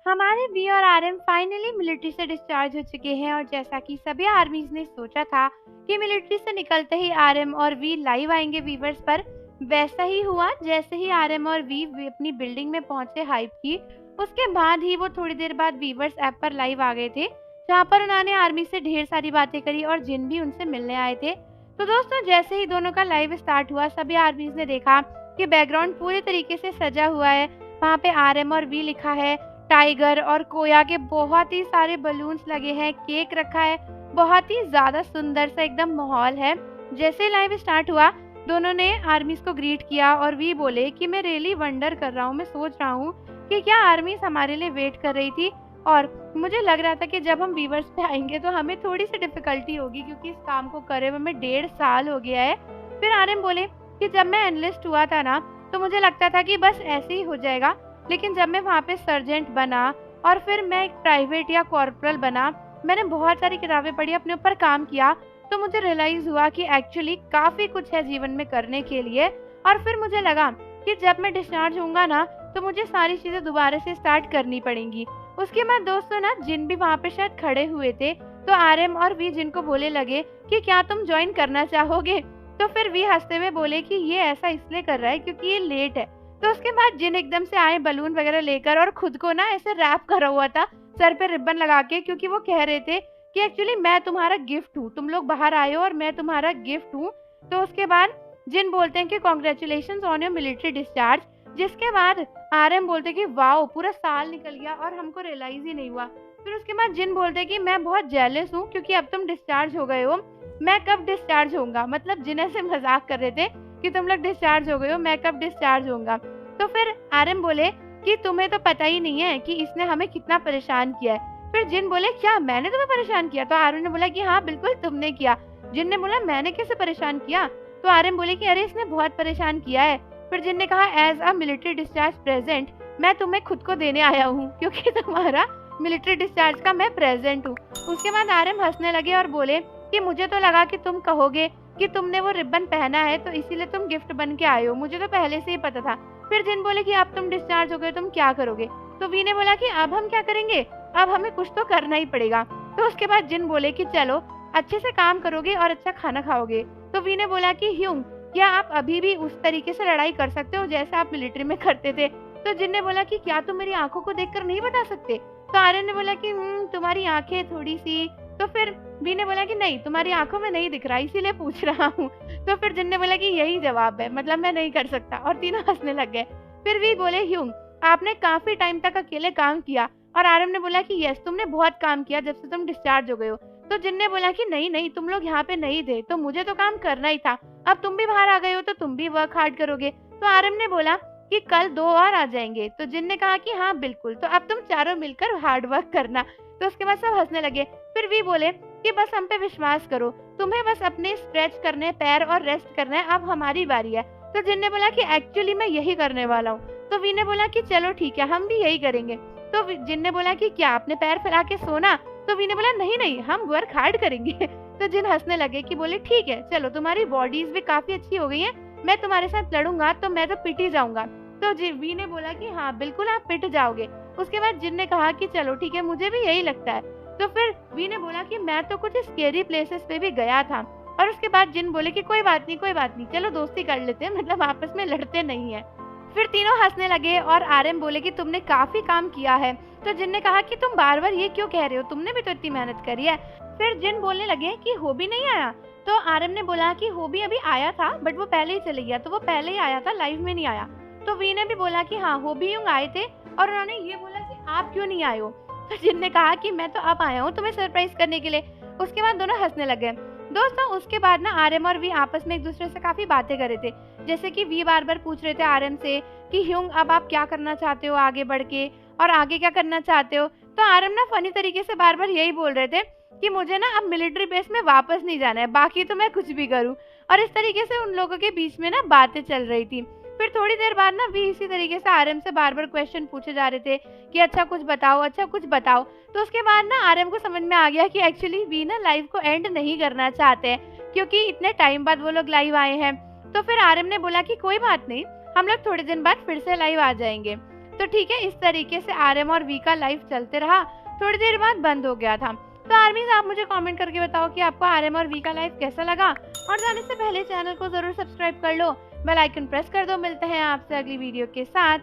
हमारे वी और RM finally military से डिस्चार्ज हो चुके हैं और जैसा कि सभी आर्मीज ने सोचा था कि मिलिट्री से निकलते ही आरएम और वी लाइव आएंगे वीवर्स पर, वैसा ही हुआ। जैसे ही आरएम और वी अपनी बिल्डिंग में पहुंचे हाइप की, उसके बाद ही वो थोड़ी देर बाद वीवर्स ऐप पर लाइव आ गए थे, जहाँ पर उन्होंने आर्मी से ढेर सारी बातें करी और जिन भी उनसे मिलने आए थे। तो दोस्तों, जैसे ही दोनों का लाइव स्टार्ट हुआ, सभी आर्मीज ने देखा कि बैकग्राउंड पूरी तरीके से सजा हुआ है। वहाँ पे आरएम और वी लिखा है, टाइगर और कोया के बहुत ही सारे बलून्स लगे हैं, केक रखा है, बहुत ही ज्यादा सुंदर सा एकदम माहौल है। जैसे लाइव स्टार्ट हुआ, दोनों ने आर्मीज को ग्रीट किया और वी बोले कि मैं रियली वंडर कर रहा हूँ, मैं सोच रहा हूँ कि क्या आर्मीज हमारे लिए वेट कर रही थी, और मुझे लग रहा था कि जब हम वीवर्स पे आएंगे तो हमें थोड़ी सी डिफिकल्टी होगी क्योंकि इस काम को करे हुए हमें 1.5 साल हो गया है। फिर आरएम बोले कि जब मैं एनलिस्ट हुआ था ना, तो मुझे लगता था कि बस ऐसे ही हो जाएगा, लेकिन जब मैं वहाँ पे सर्जेंट बना और फिर मैं एक प्राइवेट या कॉर्पोरल बना, मैंने बहुत सारी किताबें पढ़ी, अपने ऊपर काम किया, तो मुझे रियलाइज हुआ कि एक्चुअली काफी कुछ है जीवन में करने के लिए। और फिर मुझे लगा कि जब मैं डिस्चार्ज होऊंगा ना, तो मुझे सारी चीजें दोबारा से स्टार्ट करनी पड़ेंगी। उसके बाद दोस्तों ना, जिन भी वहाँ पे शायद खड़े हुए थे, तो आरएम और वी जिन को बोले लगे कि क्या तुम ज्वाइन करना चाहोगे। तो फिर वी हंसते हुए बोले कि ये ऐसा इसलिए कर रहा है क्योंकि ये लेट है। तो उसके बाद जिन एकदम से आए बलून वगैरह लेकर और खुद को ना ऐसे रैप करा हुआ था सर पे रिबन लगा के, क्योंकि वो कह रहे थे कि एक्चुअली मैं तुम्हारा गिफ्ट हूँ, तुम लोग बाहर आए हो और मैं तुम्हारा गिफ्ट हूँ। तो उसके बाद जिन बोलते हैं कि congratulation on your military discharge, जिसके बाद आरएम बोलते हैं कि वाओ पूरा साल निकल गया और हमको रियलाइज ही नहीं हुआ। फिर उसके बाद जिन बोलते हैं कि मैं बहुत जेलस हूँ क्योंकि अब तुम डिस्चार्ज हो गए हो, मैं कब डिस्चार्ज होऊंगा, मतलब जिन से मजाक कर रहे थे कि तुम लोग डिस्चार्ज हो गए हो, मैं कब डिस्चार्ज होऊंगा। तो फिर आरएम बोले कि तुम्हें तो पता ही नहीं है कि इसने हमें कितना परेशान किया है। फिर जिन बोले क्या मैंने तुम्हें परेशान किया, तो आरएम ने बोला कि हाँ बिल्कुल तुमने किया। जिन ने बोला मैंने कैसे परेशान किया, तो आरएम बोले कि अरे इसने बहुत परेशान किया है। फिर जिन ने कहा as a military discharge present, मैं तुम्हें खुद को देने आया हूँ क्योंकि तुम्हारा मिलिट्री डिस्चार्ज का मैं प्रेजेंट हूँ। उसके बाद आरएम हंसने लगे और बोले कि मुझे तो लगा कि तुम कहोगे कि तुमने वो रिबन पहना है तो इसीलिए तुम गिफ्ट बन के आए हो, मुझे तो पहले से ही पता था। फिर जिन बोले कि अब तुम डिस्चार्ज हो गए, तुम क्या करोगे। तो वी ने बोला कि अब हम क्या करेंगे, अब हमें कुछ तो करना ही पड़ेगा। तो उसके बाद जिन बोले कि चलो अच्छे से काम करोगे और अच्छा खाना खाओगे। तो वी ने बोला कि ह्यूंग, क्या आप अभी भी उस तरीके से लड़ाई कर सकते हो जैसा आप मिलिट्री में करते थे। तो जिन ने बोला कि क्या तुम मेरी आंखों को देखकर नहीं बता सकते। तो आर्यन ने बोला कि तुम्हारी आंखें थोड़ी सी। तो फिर वी ने बोला कि नहीं, तुम्हारी आंखों में नहीं दिख रहा, इसीलिए पूछ रहा हूँ। तो फिर जिन ने बोला कि यही जवाब है, मतलब मैं नहीं कर सकता, और तीनों हंसने लग गए। फिर वी बोले ह्यूंग, आपने काफी टाइम तक अकेले काम किया। और आर्यन ने बोला कि यस, तुमने बहुत काम किया जब से तुम डिस्चार्ज हो गए हो। तो जिन ने बोला कि नहीं नहीं, तुम लोग यहाँ पे नहीं थे तो मुझे तो काम करना ही था, अब तुम भी बाहर आ गए हो तो तुम भी वर्क हार्ड करोगे। तो आरएम ने बोला कि कल 2 और आ जाएंगे। तो जिन ने कहा कि हाँ बिल्कुल, तो अब तुम चारों मिलकर हार्ड वर्क करना। तो उसके बाद सब हंसने लगे। फिर वी बोले कि बस हम पे विश्वास करो, तुम्हें बस अपने स्ट्रेच करने पैर और रेस्ट करना है, अब हमारी बारी है। तो जिन ने बोला कि एक्चुअली मैं यही करने वाला हूँ। तो वी ने बोला कि चलो ठीक है, हम भी यही करेंगे। तो जिन ने बोला कि क्या आपने पैर फैला के सोना। तो वी ने बोला नहीं नहीं, हम वर्क हार्ड करेंगे। तो जिन हंसने लगे कि बोले ठीक है, चलो तुम्हारी बॉडीज भी काफी अच्छी हो गई है, मैं तुम्हारे साथ लड़ूंगा तो मैं तो पिट ही जाऊंगा। तो वी ने बोला कि हाँ बिल्कुल आप पिट जाओगे। उसके बाद जिन ने कहा कि चलो ठीक है, मुझे भी यही लगता है। तो फिर वी ने बोला कि मैं तो कुछ स्केरी प्लेसेस पे भी गया था। और उसके बाद जिन बोले कि कोई बात नहीं कोई बात नहीं, चलो दोस्ती कर लेते हैं, मतलब आपस में लड़ते नहीं है। फिर तीनों हंसने लगे और आरएम बोले कि तुमने काफी काम किया है। तो जिन ने कहा कि तुम बार बार ये क्यों कह रहे हो, तुमने भी तो इतनी मेहनत करी है। फिर जिन बोलने लगे कि होबी नहीं आया। तो आरएम ने बोला कि होबी अभी आया था, बट वो पहले ही चले गया, तो वो पहले ही आया था, लाइव में नहीं आया। तो वी ने भी बोला कि हाँ होबी यूं आए थे, और उन्होंने ये बोला कि आप क्यों नहीं आए हो। तो जिन ने कहा कि मैं तो अब आया हूँ तुम्हें सरप्राइज करने के लिए। उसके बाद दोनों हंसने लगे। दोस्तों उसके बाद ना आरएम और वी आपस में एक दूसरे से काफी बातें कर रहे थे, जैसे कि वी बार बार पूछ रहे थे आरएम से कि ह्यूंग अब आप क्या करना चाहते हो आगे बढ़ के, और आगे क्या करना चाहते हो। तो आरएम ना फनी तरीके से बार बार यही बोल रहे थे कि मुझे ना अब मिलिट्री बेस में वापस नहीं जाना है, बाकी तो मैं कुछ भी करूँ। और इस तरीके से उन लोगों के बीच में ना बातें चल रही थी। फिर थोड़ी देर बाद ना वी इसी तरीके से आरएम से बार बार क्वेश्चन पूछे जा रहे थे कि अच्छा कुछ बताओ, अच्छा कुछ बताओ। तो उसके बाद ना आरएम को समझ में आ गया कि एक्चुअली वी ना लाइव को एंड नहीं करना चाहते हैं, क्योंकि इतने टाइम बाद वो लोग लाइव आए हैं। तो फिर आरएम ने बोला कि कोई बात नहीं, हम लोग थोड़े दिन बाद फिर से लाइव आ जाएंगे। तो ठीक है, इस तरीके से आरएम और वी का लाइफ चलते रहा, थोड़ी देर बाद बंद हो गया था। तो आर्मीज आप मुझे कमेंट करके बताओ कि आपको आरएम और वी का लाइफ कैसा लगा, और जाने से पहले चैनल को जरूर सब्सक्राइब कर लो, बेल आइकन प्रेस कर दो। मिलते हैं आपसे अगली वीडियो के साथ।